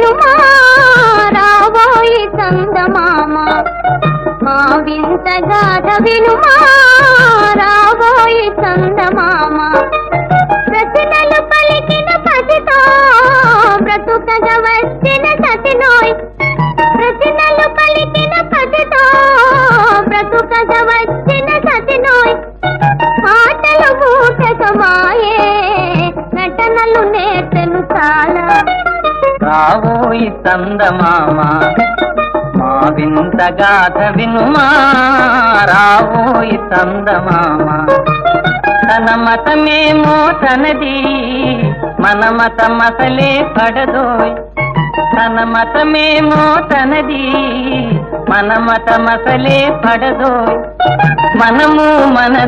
వినుమా రావోయి చందమామ మా వింత గాథ వినుమా రావోయి చందమామ రచనలు పలికిన పసితో బ్రతుకగా వచ్చిన సతినోయ్ రచనలు పలికిన పసితో బ్రతుకగా వచ్చిన సతినోయ్ మాటలు మూటకమాయే నటనలు నేర్చెను చాలా రావోయి చందమామ మా వింత గాథ వినుమా రావోయి చందమామ తన మతమేమో తనది మన మతం అసలే పడదోయ్ తన మతమేమో తనది మన మతం అసలే పడదోయ్ మనము మనద